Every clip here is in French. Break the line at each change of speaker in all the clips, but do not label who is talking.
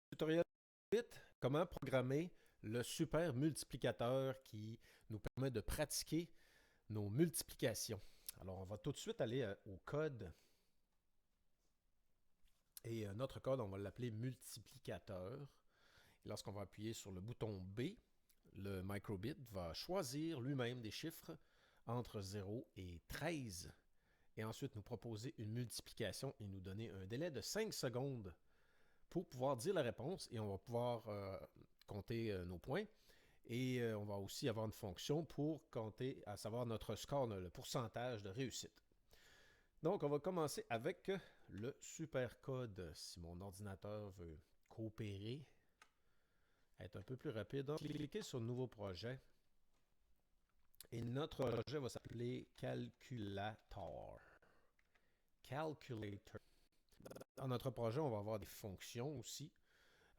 Tutoriel 8, comment programmer le super multiplicateur qui nous permet de pratiquer nos multiplications. Alors, on va tout de suite aller au code. Et notre code, on va l'appeler multiplicateur. Et lorsqu'on va appuyer sur le bouton B, le microbit va choisir lui-même des chiffres entre 0 et 13 et ensuite nous proposer une multiplication et nous donner un délai de 5 secondes pour pouvoir dire la réponse et on va pouvoir compter nos points. Et on va aussi avoir une fonction pour compter, à savoir notre score, le pourcentage de réussite. Donc, on va commencer avec le supercode. Si mon ordinateur veut coopérer, être un peu plus rapide, donc cliquez sur Nouveau projet. Et notre projet va s'appeler Calculator. Calculator. Dans notre projet, on va avoir des fonctions aussi.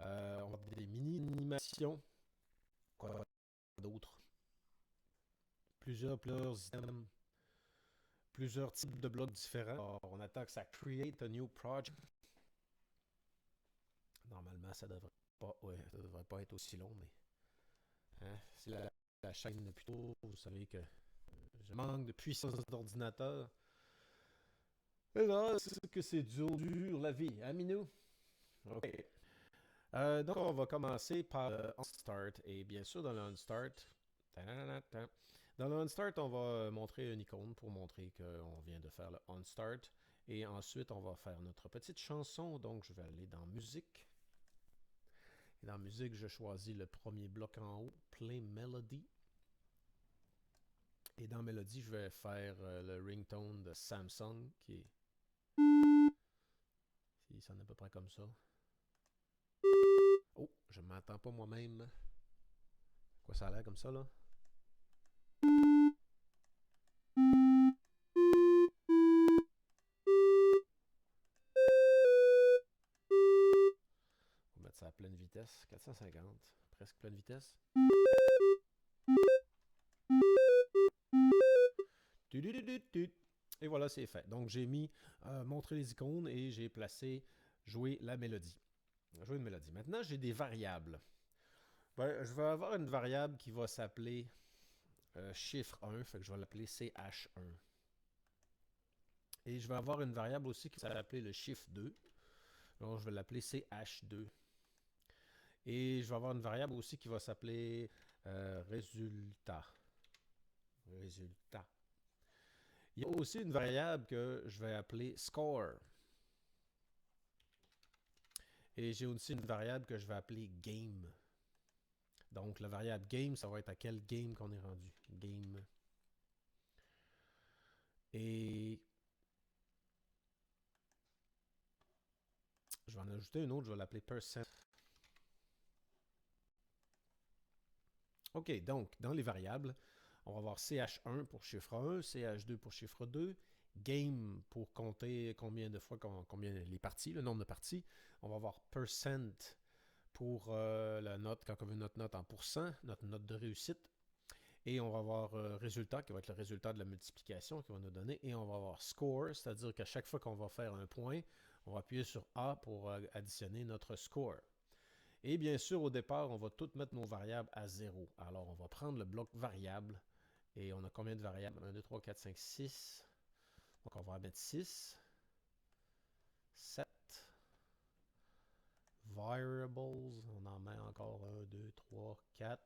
On va avoir des mini-animations. Quoi d'autre? Plusieurs items. Plusieurs types de blocs différents. Alors, on attend que ça create a new project. Normalement, ça devrait pas être aussi long, mais hein, c'est la chaîne depuis tôt. Vous savez que je manque de puissance d'ordinateur. Et là, c'est que c'est dur la vie, hein, Minou? OK. Donc, on va commencer par le OnStart. Et bien sûr, dans le OnStart, dans le OnStart, on va montrer une icône pour montrer qu'on vient de faire le OnStart. Et ensuite, on va faire notre petite chanson. Donc, je vais aller dans Musique. Et dans Musique, je choisis le premier bloc en haut, Play Melody. Et dans Melody, je vais faire le ringtone de Samsung, qui est... Il sonne à peu près comme ça. Oh, je ne m'entends pas moi-même. Quoi ça a l'air comme ça, là? On va mettre ça à pleine vitesse. 450, presque pleine vitesse. Et voilà, c'est fait. Donc, j'ai mis montrer les icônes et j'ai placé jouer la mélodie. Jouer une mélodie. Maintenant, j'ai des variables. Ben, je vais avoir une variable qui va s'appeler chiffre 1, fait que je vais l'appeler CH1. Et je vais avoir une variable aussi qui va s'appeler le chiffre 2. Donc, je vais l'appeler CH2. Et je vais avoir une variable aussi qui va s'appeler résultat. Résultat. Il y a aussi une variable que je vais appeler score. Et j'ai aussi une variable que je vais appeler game. Donc, la variable game, ça va être à quel game qu'on est rendu. Game. Et je vais en ajouter une autre, je vais l'appeler percent. OK, donc, dans les variables, on va avoir CH1 pour chiffre 1, CH2 pour chiffre 2, game pour compter combien de fois, combien les parties, le nombre de parties. On va avoir percent pour la note, quand on veut notre note en pourcent, notre note de réussite. Et on va avoir résultat, qui va être le résultat de la multiplication qu'il va nous donner. Et on va avoir score, c'est-à-dire qu'à chaque fois qu'on va faire un point, on va appuyer sur A pour additionner notre score. Et bien sûr, au départ, on va toutes mettre nos variables à 0. Alors, on va prendre le bloc variable. Et on a combien de variables? 1, 2, 3, 4, 5, 6. Donc, on va mettre 6, 7, variables. On en met encore 1, 2, 3, 4.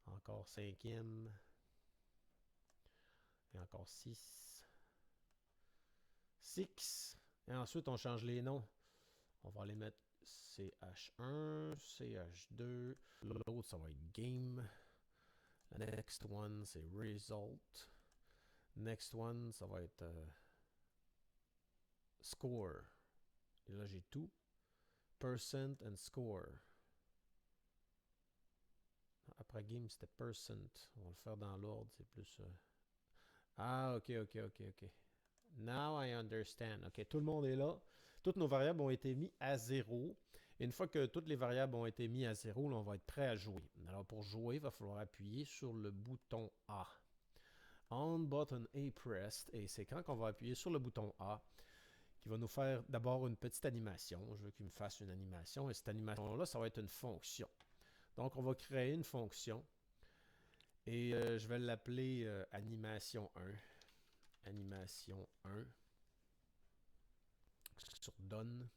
Encore cinquième. Et encore 6. 6. Et ensuite, on change les noms. On va les mettre CH1, CH2. L'autre, ça va être game. The next one, c'est result. Next one, ça va être score. Et là, j'ai tout. Percent and score. Après game, c'était percent. On va le faire dans l'ordre, c'est plus... Ah, ok. Now I understand. Ok, tout le monde est là. Toutes nos variables ont été mises à 0. Et une fois que toutes les variables ont été mises à 0, là, on va être prêt à jouer. Alors pour jouer, il va falloir appuyer sur le bouton A. On button A pressed. Et c'est quand on va appuyer sur le bouton A qui va nous faire d'abord une petite animation. Je veux qu'il me fasse une animation, et cette animation-là, ça va être une fonction. Donc, on va créer une fonction, et je vais l'appeler animation 1. Animation 1 sur Done.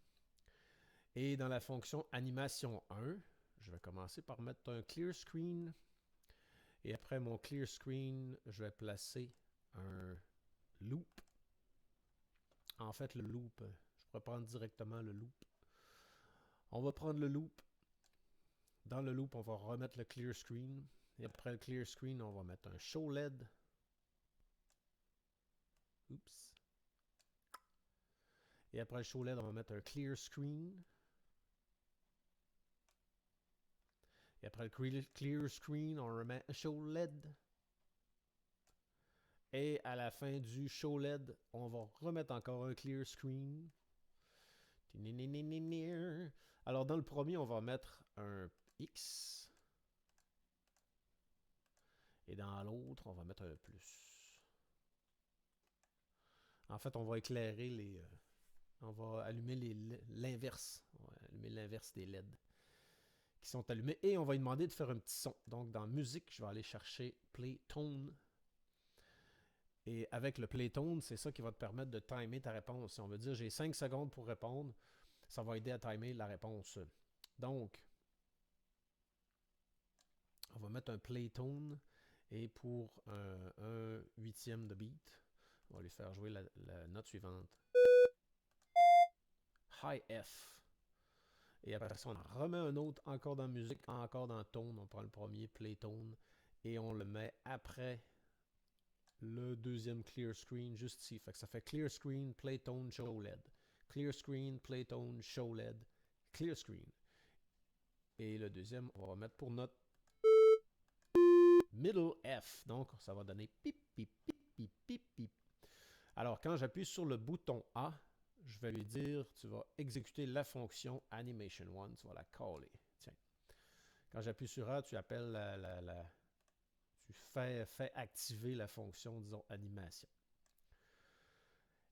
Et dans la fonction animation 1, je vais commencer par mettre un clear screen. Et après mon clear screen, je vais placer un loop. En fait, le loop, je pourrais prendre directement le loop. On va prendre le loop. Dans le loop, on va remettre le clear screen. Et après le clear screen, on va mettre un show LED. Oups. Et après le show LED, on va mettre un clear screen. Et après le clear screen, on remet un show LED. Et à la fin du show LED, on va remettre encore un clear screen. Alors dans le premier, on va mettre un X. Et dans l'autre, on va mettre un plus. En fait, on va éclairer les... on va allumer l'inverse. On va allumer l'inverse des LED qui sont allumés. Et on va lui demander de faire un petit son. Donc dans musique, je vais aller chercher Play Tone. Et avec le Play Tone, c'est ça qui va te permettre de timer ta réponse. Si on veut dire j'ai 5 secondes pour répondre, ça va aider à timer la réponse. Donc, on va mettre un Play Tone. Et pour un huitième de beat, on va lui faire jouer la note suivante. High F. Et après ça, on remet un autre encore dans musique, encore dans tone. On prend le premier Play Tone et on le met après le deuxième clear screen juste ici. Fait que ça fait clear screen, Play Tone, show LED. Clear screen, Play Tone, show LED. Clear screen. Et le deuxième, on va mettre pour note middle F. Donc, ça va donner pip, pip, pip, pip, pip, pip. Alors, quand j'appuie sur le bouton A, je vais lui dire, tu vas exécuter la fonction animation 1, tu vas la caller. Tiens. Quand j'appuie sur A, tu appelles tu fais activer la fonction, disons, animation.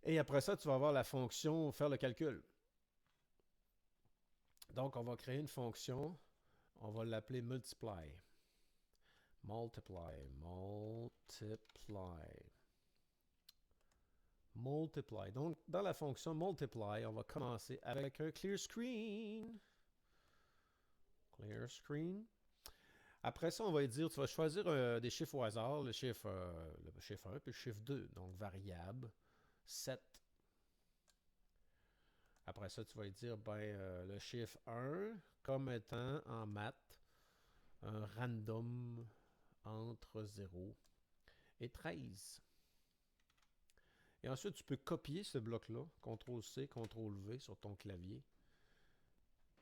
Et après ça, tu vas avoir la fonction faire le calcul. Donc, on va créer une fonction, on va l'appeler multiply. Multiply. Donc, dans la fonction multiply, on va commencer avec un clear screen. Clear screen. Après ça, on va dire, tu vas choisir des chiffres au hasard, le chiffre 1 puis le chiffre 2, donc variable, 7. Après ça, tu vas dire, le chiffre 1 comme étant en maths un random entre 0 et 13. Et ensuite, tu peux copier ce bloc-là, CTRL-C, CTRL-V sur ton clavier,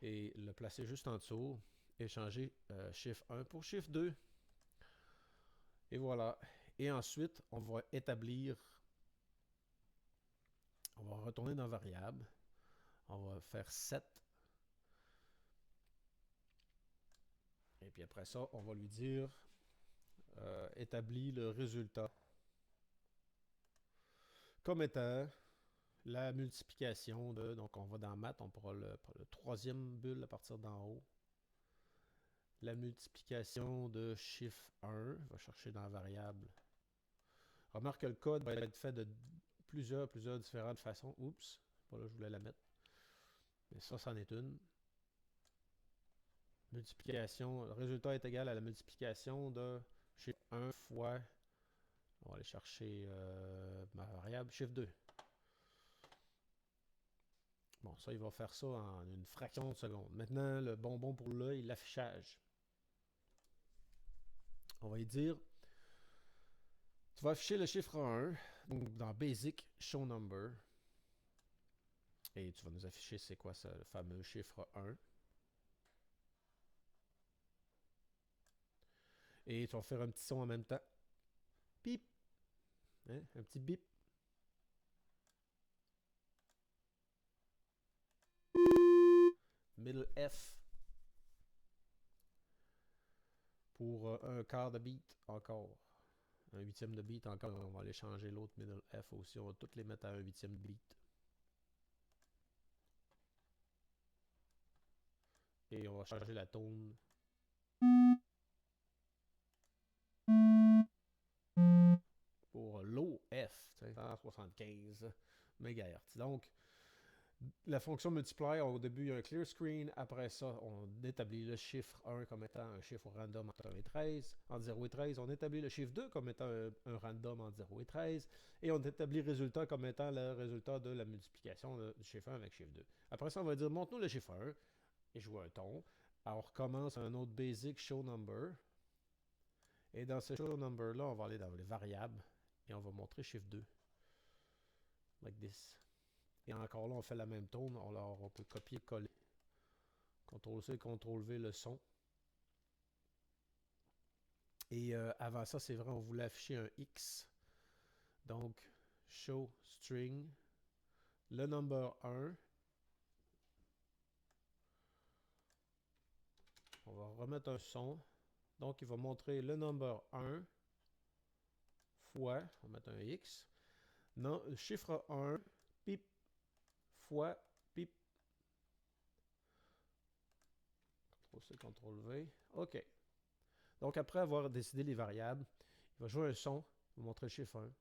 et le placer juste en dessous, et changer chiffre 1 pour chiffre 2. Et voilà. Et ensuite, on va établir, on va retourner dans variable, on va faire 7. Et puis après ça, on va lui dire, établis le résultat comme étant la multiplication de, donc on va dans maths, on prend le troisième bulle à partir d'en haut. La multiplication de chiffre 1, on va chercher dans la variable. Remarque que le code va être fait de plusieurs différentes façons. Oups, pas là je voulais la mettre. Mais ça, c'en est une. Multiplication, le résultat est égal à la multiplication de chiffre 1 fois, on va aller chercher ma variable, chiffre 2. Bon, ça, il va faire ça en une fraction de seconde. Maintenant, le bonbon pour l'œil, l'affichage. On va y dire, tu vas afficher le chiffre 1, donc dans Basic, Show Number. Et tu vas nous afficher c'est quoi ça, le fameux chiffre 1. Et tu vas faire un petit son en même temps. Bip. Hein? Un petit bip. Middle F. Pour un quart de beat encore. Un huitième de beat encore. On va aller changer l'autre middle F aussi. On va toutes les mettre à un huitième de beat. et on va changer la tone pour low F, 175 MHz. Donc, la fonction multiply, au début, il y a un clear screen. Après ça, on établit le chiffre 1 comme étant un chiffre random entre 1 et 13. Entre 0 et 13, on établit le chiffre 2 comme étant un random entre 0 et 13. Et on établit le résultat comme étant le résultat de la multiplication du chiffre 1 avec le chiffre 2. Après ça, on va dire, montre-nous le chiffre 1 et jouer un ton. Alors, on recommence un autre basic show number. Et dans ce show number-là, on va aller dans les variables et on va montrer chiffre 2. Like this. Et encore là, on fait la même tone. On peut copier-coller. CTRL-C, CTRL-V le son. Et avant ça, c'est vrai, on voulait afficher un X. Donc, show string, le number 1. On va remettre un son. Donc, il va montrer le number 1 fois, on va mettre un X. Non, chiffre 1, pip, fois, pip. CTRL-C, CTRL-V. OK. Donc, après avoir décidé les variables, il va jouer un son, il va montrer le chiffre 1.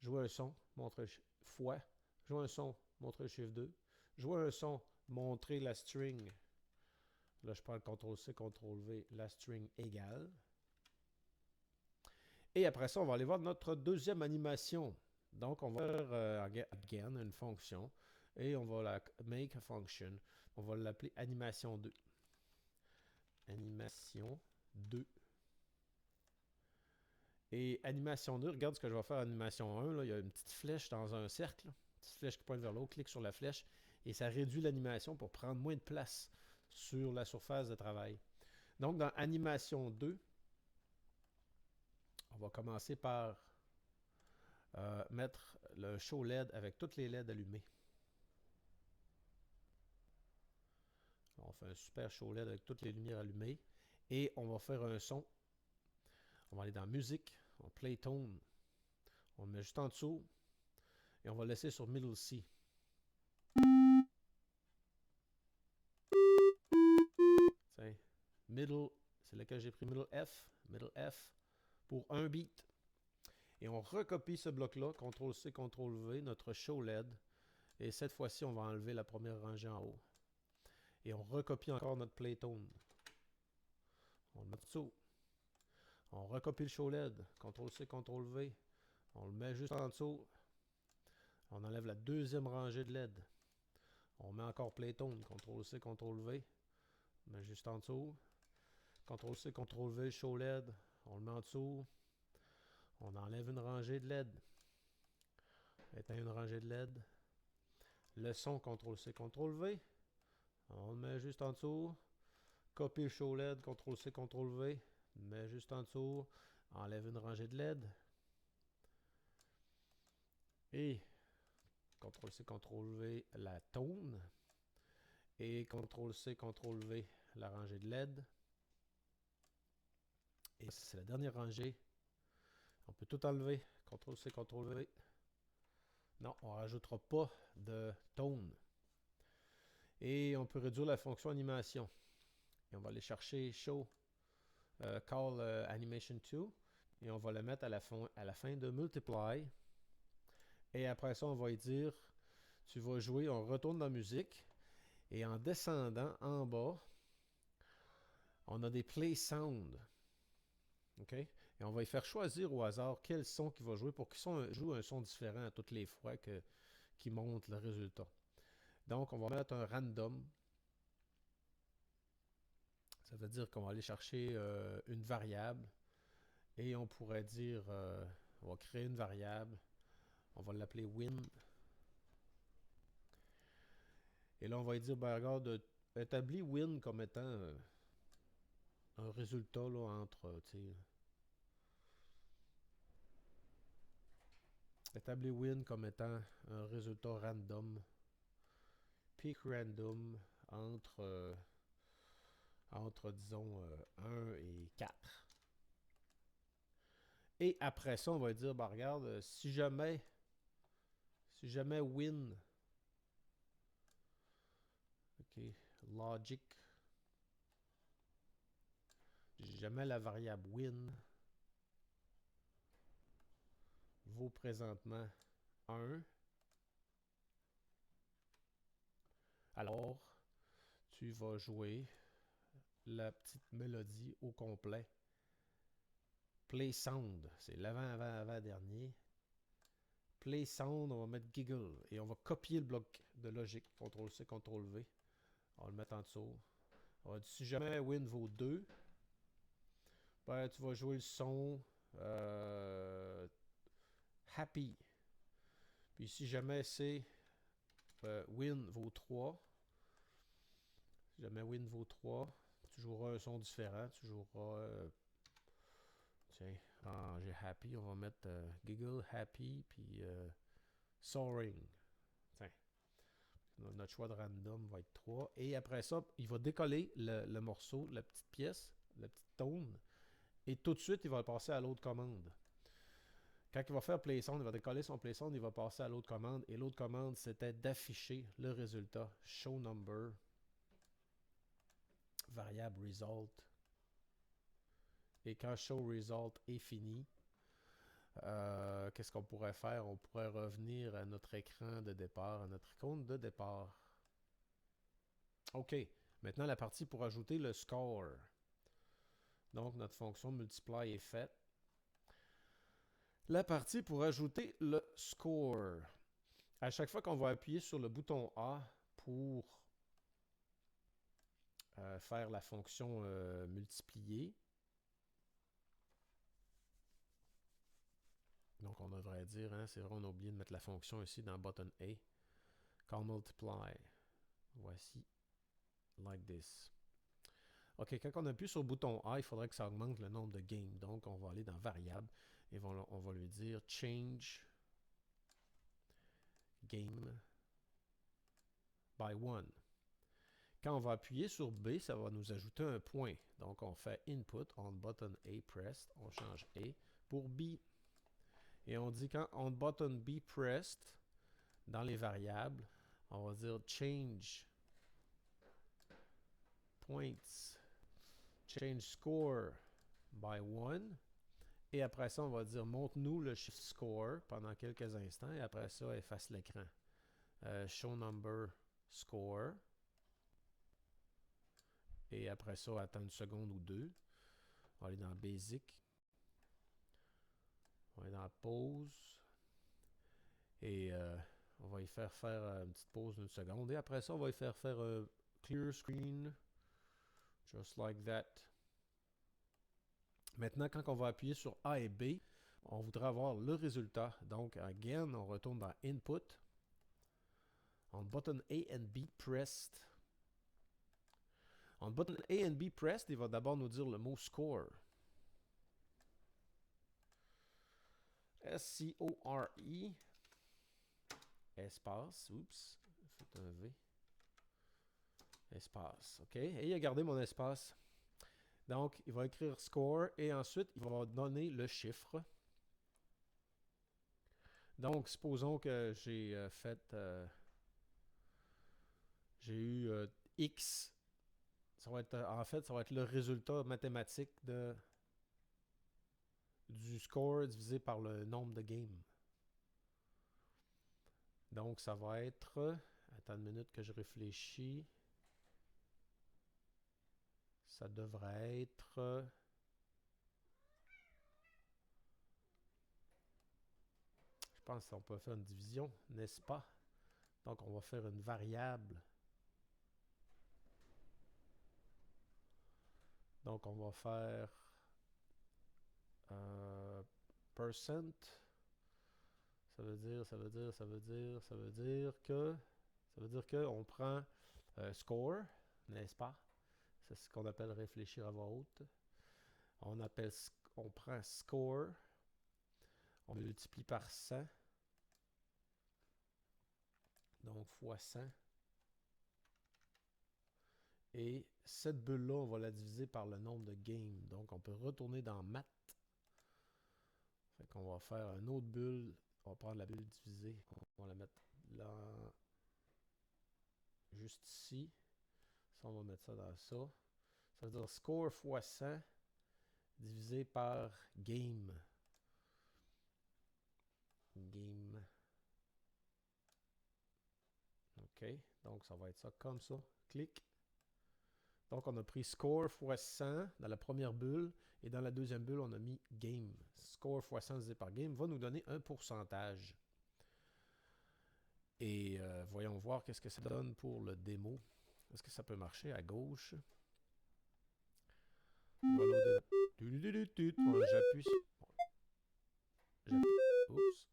Jouer un son, montrer fois. Jouer un son, montrer le chiffre 2. Jouer un son, montrer la string. Là, je prends le CTRL-C, CTRL-V, la string égale. Et après ça, on va aller voir notre deuxième animation. Donc, on va faire again une fonction. Et on va la make a function. On va l'appeler animation 2. Animation 2. Et animation 2, regarde ce que je vais faire en animation 1. Là, il y a une petite flèche dans un cercle. Une petite flèche qui pointe vers l'eau. Clique sur la flèche. Et ça réduit l'animation pour prendre moins de place sur la surface de travail. Donc, dans animation 2, on va commencer par mettre le show LED avec toutes les LED allumées. On fait un super show LED avec toutes les lumières allumées. Et on va faire un son. On va aller dans musique, on play tone. On le met juste en dessous. Et on va le laisser sur middle C. Tiens, middle, c'est lequel j'ai pris middle F pour un beat. Et on recopie ce bloc-là, CTRL-C, CTRL-V, notre show LED. Et cette fois-ci, on va enlever la première rangée en haut. Et on recopie encore notre playtone. On le met dessous. On recopie le show LED, CTRL-C, CTRL-V. On le met juste en dessous. On enlève la deuxième rangée de LED. On met encore playtone, CTRL-C, CTRL-V. On met juste en dessous. CTRL-C, CTRL-V, show LED. On le met en dessous. On enlève une rangée de LED. Éteint une rangée de LED. Le son, CTRL-C, CTRL-V. On le met juste en dessous. Copie le show LED, CTRL-C, CTRL-V. Met juste en dessous. Enlève une rangée de LED. Et CTRL-C, CTRL-V, la tone. Et CTRL-C, CTRL-V, la rangée de LED. Et c'est la dernière rangée. On peut tout enlever. CTRL-C, CTRL-V. Non, on ne rajoutera pas de tone. Et on peut réduire la fonction animation. Et on va aller chercher show call animation 2. Et on va le mettre à la fin de multiply. Et après ça, on va lui dire, tu vas jouer, on retourne dans la musique. Et en descendant en bas, on a des play sound. OK? Et on va lui faire choisir au hasard quel son qu'il va jouer pour qu'il joue un son différent à toutes les fois qu'il montre le résultat. Donc, on va mettre un random. Ça veut dire qu'on va aller chercher une variable et on pourrait dire, on va créer une variable, on va l'appeler win. Et là, on va lui dire, ben, regarde, établis win comme étant un résultat là, entre, établis win comme étant un résultat random, peak random entre disons, 1 et 4. Et après ça, on va dire, ben, regarde, si jamais win, OK, logic, Si jamais la variable win vaut présentement 1, alors tu vas jouer la petite mélodie au complet. Play sound, c'est l'avant-avant-avant-dernier. Play sound, on va mettre giggle et on va copier le bloc de logique. CTRL-C, CTRL-V. On va le mettre en dessous. On va dire, si jamais win vaut 2, ben, tu vas jouer le son happy. Puis si jamais c'est win vaut 3, si jamais win vaut 3, tu joueras un son différent. Tu joueras, tiens, ranger happy, on va mettre giggle, happy, puis soaring. Tiens, notre choix de random va être 3. Et après ça, il va décoller le morceau, la petite pièce, la petite tone, et tout de suite, il va passer à l'autre commande. Quand il va faire play sound, il va décoller son play sound, il va passer à l'autre commande. Et l'autre commande, c'était d'afficher le résultat. Show number, variable result. Et quand show result est fini, qu'est-ce qu'on pourrait faire? On pourrait revenir à notre écran de départ, à notre icône de départ. OK. Maintenant, la partie pour ajouter le score. Donc, notre fonction multiply est faite. La partie pour ajouter le score. À chaque fois qu'on va appuyer sur le bouton A pour faire la fonction multiplier, donc on devrait dire, hein, c'est vrai, on a oublié de mettre la fonction ici dans button A. Call multiply. Voici. Like this. OK, quand on appuie sur le bouton A, il faudrait que ça augmente le nombre de games. Donc, on va aller dans variable et on va lui dire change game by 1. Quand on va appuyer sur B, ça va nous ajouter un point. Donc, on fait input on button A pressed. On change A pour B. Et on dit quand on button B pressed, dans les variables, on va dire change points, change score by 1. Et après ça, on va dire montre-nous le chiffre score pendant quelques instants. Et après ça, efface l'écran. Show number score. Et après ça, attendre une seconde ou deux. On va aller dans Basic. On va aller dans Pause. Et on va y faire une petite pause d'une seconde. Et après ça, on va y faire Clear Screen. Just like that. Maintenant, quand on va appuyer sur A et B, on voudrait avoir le résultat. Donc, again, on retourne dans Input. On button A and B pressed. On button A and B pressed, il va d'abord nous dire le mot score. S-C-O-R-E. Espace. Oups. Faites un V. Espace. OK. Et il a gardé mon espace. Donc, il va écrire score et ensuite, il va donner le chiffre. Donc, supposons que j'ai j'ai eu X. Ça va être, en fait, ça va être le résultat mathématique du score divisé par le nombre de games. Donc, ça va être... Attends une minute que je réfléchis. Ça devrait être... Je pense qu'on peut faire une division, n'est-ce pas? Donc, on va faire une variable. Donc, on va faire percent. Ça veut dire que on prend score, n'est-ce pas? C'est ce qu'on appelle réfléchir à voix haute. On prend score, on multiplie par 100. Donc, fois 100. Et cette bulle-là, on va la diviser par le nombre de games. Donc, on peut retourner dans maths. Fait qu'on va faire une autre bulle. On va prendre la bulle divisée. On va la mettre là, juste ici. Ça, on va mettre ça dans ça. Ça veut dire score fois 100. divisé par game. Game. OK. Donc, ça va être ça comme ça. Clic. Donc, on a pris score fois 100 dans la première bulle. Et dans la deuxième bulle, on a mis game. Score fois 100 divisé par game va nous donner un pourcentage. Et voyons voir qu'est-ce que ça donne pour le démo. Est-ce que ça peut marcher à gauche? Voilà, j'appuie. Oups.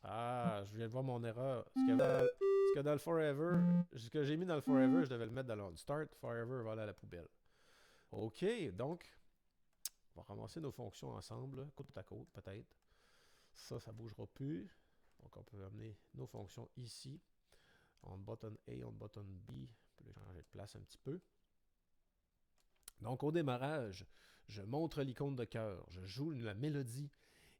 Ah, je viens de voir mon erreur. Ce que dans le Forever, ce que j'ai mis dans le Forever, je devais le mettre dans le Start. Forever va aller à la poubelle. OK, donc, on va ramasser nos fonctions ensemble, côte à côte peut-être. Ça ne bougera plus. Donc, on peut amener nos fonctions ici. On button A, on button B. On peut changer de place un petit peu. Donc, au démarrage, je montre l'icône de cœur. Je joue la mélodie.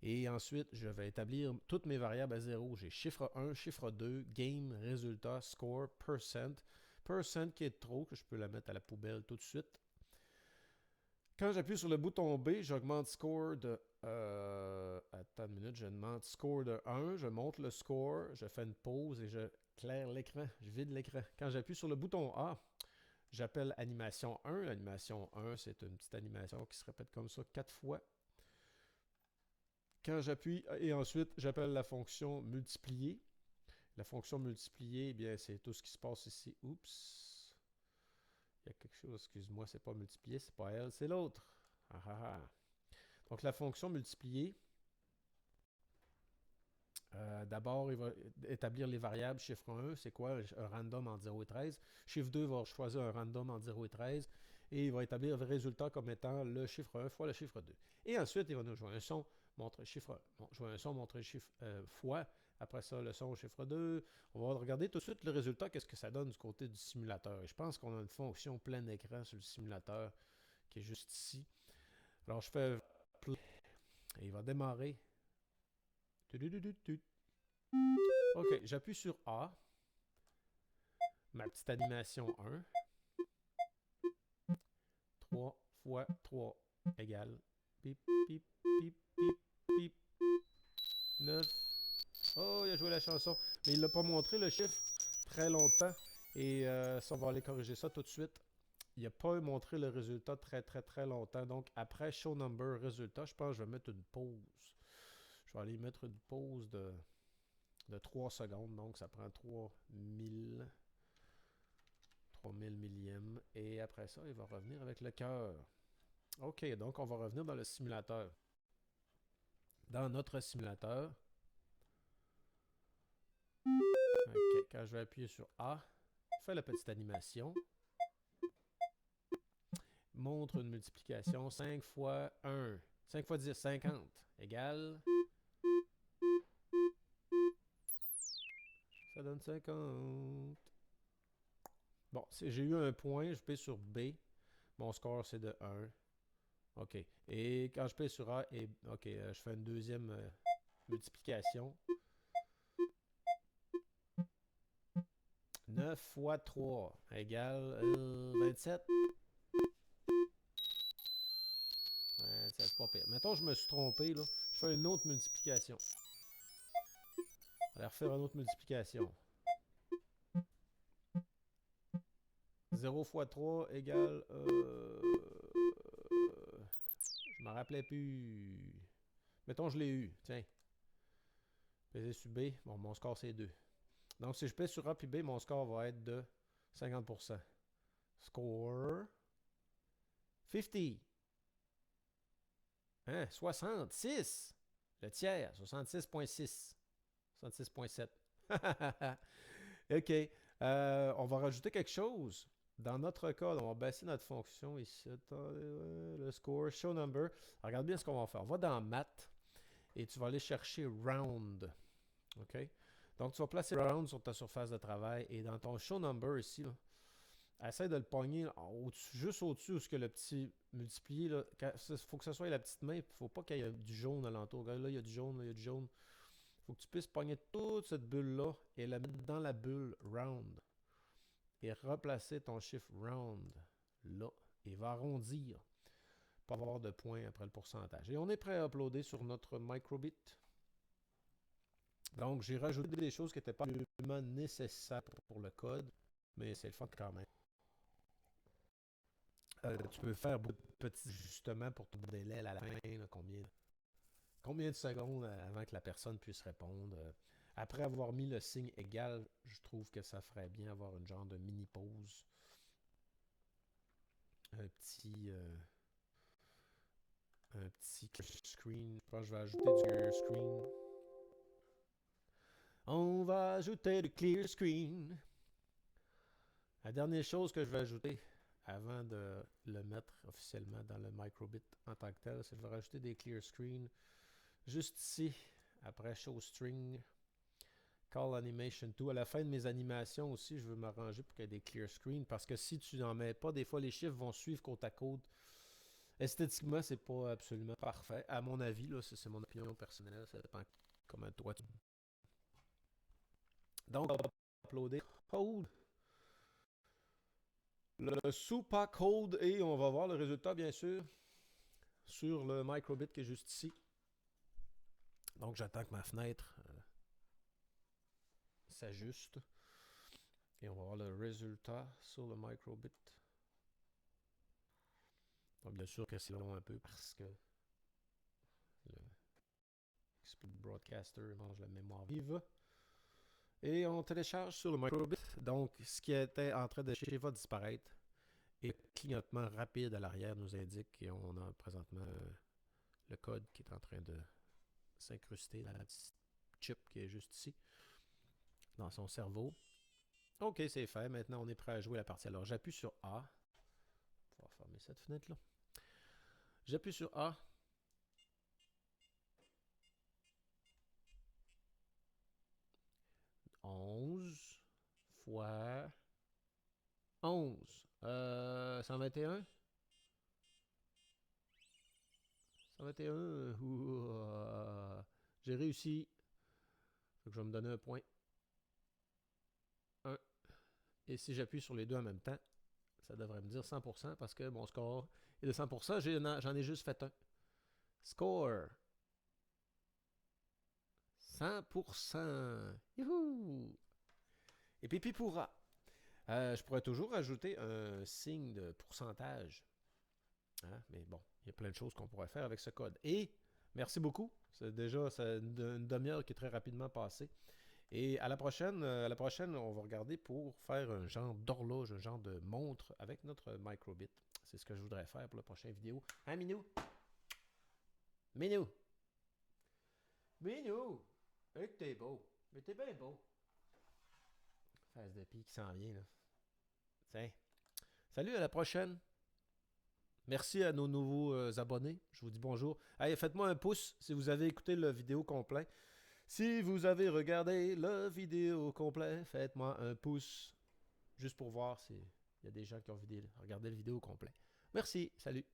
Et ensuite, je vais établir toutes mes variables à 0. J'ai chiffre 1, chiffre 2, game, résultat, score, percent. Percent qui est trop, que je peux la mettre à la poubelle tout de suite. Quand j'appuie sur le bouton B, j'augmente score de... attends une minute, je demande score de 1, je monte le score, je fais une pause et je claire l'écran, je vide l'écran. Quand j'appuie sur le bouton A, j'appelle animation 1. L'animation 1, c'est une petite animation qui se répète comme ça 4 fois. Quand j'appuie, et ensuite, j'appelle la fonction multiplier. La fonction multiplier, eh bien, c'est tout ce qui se passe ici. Oups. Il y a quelque chose, excuse-moi, c'est pas multiplier, c'est pas elle, c'est l'autre. Ah, ah, ah. Donc, la fonction multiplier, d'abord, il va établir les variables. Chiffre 1, c'est quoi? Un random entre 0 et 13. Chiffre 2 va choisir un random entre 0 et 13. Et il va établir le résultat comme étant le chiffre 1 fois le chiffre 2. Et ensuite, il va nous jouer un son, montrer chiffre, jouer un son, montrer chiffre fois. Après ça, le son au chiffre 2. On va regarder tout de suite le résultat, qu'est-ce que ça donne du côté du simulateur. Et je pense qu'on a une fonction plein écran sur le simulateur qui est juste ici. Alors, je fais play et il va démarrer. OK, j'appuie sur A. Ma petite animation 1. 3 fois 3 égale pip, pip, pip, pip, pip. 9. Oh, il a joué la chanson. Mais il ne l'a pas montré le chiffre très longtemps. Et ça, on va aller corriger ça tout de suite. Il n'a pas montré le résultat très très très longtemps. Donc après show number résultat, je pense que je vais mettre une pause. Je vais aller mettre une pause de 3 secondes. Donc ça prend 3000 millièmes. Et après ça, il va revenir avec le cœur. OK, donc on va revenir dans le simulateur. Dans notre simulateur. OK, quand je vais appuyer sur A, fait la petite animation. Montre une multiplication. 5 fois 1. 5 fois 10, 50. Égale. Ça donne 50. Bon, j'ai eu un point, je paye sur B. Mon score, c'est de 1. OK. Et quand je paye sur A, OK, je fais une deuxième multiplication. 9 fois 3 égale 27. 27, c'est pas pire. Mettons, je me suis trompé, là. Je fais une autre multiplication. On va refaire une autre multiplication. 0 fois 3 égale... je m'en rappelais plus. Mettons, je l'ai eu. Tiens. Peser sur B. Bon, mon score, c'est 2. Donc, si je pèse sur A puis B, mon score va être de 50%. Score. 50. Hein? 66. Le tiers. 66.6. 66.7. OK. On va rajouter quelque chose. Dans notre cas, on va baisser notre fonction ici. Le score, show number. Alors, regarde bien ce qu'on va faire. On va dans Math et tu vas aller chercher round. OK? Donc, tu vas placer round sur ta surface de travail et dans ton show number ici, là, essaie de le pogner juste au-dessus où ce que le petit multiplié. Il faut que ce soit la petite main. Il ne faut pas qu'il y ait du jaune alentour. Regarde, là, il y a du jaune, là, il y a du jaune. Il faut que tu puisses pogner toute cette bulle-là et la mettre dans la bulle round. et replacer ton chiffre round là. Il va arrondir pour avoir de points après le pourcentage. Et on est prêt à uploader sur notre microbit. Donc, j'ai rajouté des choses qui n'étaient pas absolument nécessaires pour le code, mais c'est le fun quand même. Tu peux faire beaucoup de petits ajustements pour ton délai à la fin, là, combien de secondes avant que la personne puisse répondre. Après avoir mis le signe égal, je trouve que ça ferait bien avoir une genre de mini-pause. Un petit clear screen. Je pense que je vais ajouter du clear screen. On va ajouter du clear screen. La dernière chose que je vais ajouter avant de le mettre officiellement dans le microbit en tant que tel, c'est que je vais rajouter des clear screen juste ici, après show string, call animation 2. À la fin de mes animations aussi, je veux m'arranger pour qu'il y ait des clear screen parce que si tu n'en mets pas, des fois les chiffres vont suivre côte à côte. Esthétiquement, c'est pas absolument parfait. À mon avis, là, c'est mon opinion personnelle, ça dépend comment toi tu. Donc, on va uploader code. Le super code et on va voir le résultat bien sûr sur le microbit qui est juste ici. Donc j'attends que ma fenêtre s'ajuste et on va voir le résultat sur le microbit. Donc bien sûr que c'est long un peu parce que le Exploit Broadcaster mange la mémoire vive. Et on télécharge sur le microbit. Donc ce qui était en train de chier va disparaître. Et le clignotement rapide à l'arrière nous indique qu'on a présentement le code qui est en train de s'incruster dans la petite chip qui est juste ici, dans son cerveau. OK, c'est fait. Maintenant, on est prêt à jouer la partie. Alors, j'appuie sur A. On va fermer cette fenêtre-là. J'appuie sur A. « 11 fois 11. 121? 121. J'ai réussi. Faut que je vais me donner un point. 1. Et si j'appuie sur les deux en même temps, ça devrait me dire 100% parce que mon score est de 100%. J'en ai juste fait un. Score. 100%. Youhou! Et pipi pourra. Je pourrais toujours ajouter un signe de pourcentage. Hein? Mais bon, il y a plein de choses qu'on pourrait faire avec ce code. Et merci beaucoup. C'est déjà une demi-heure qui est très rapidement passée. Et à la prochaine, on va regarder pour faire un genre d'horloge, un genre de montre avec notre microbit. C'est ce que je voudrais faire pour la prochaine vidéo. Hein, Minou? Minou! Minou! Et que t'es beau. Mais t'es bien beau. Face de pie qui s'en vient, là. Tiens. Salut, à la prochaine. Merci à nos nouveaux abonnés. Je vous dis bonjour. Allez, faites-moi un pouce si vous avez écouté la vidéo complet. Si vous avez regardé la vidéo complet, faites-moi un pouce. Juste pour voir s'il y a des gens qui ont regardé la vidéo complet. Merci. Salut.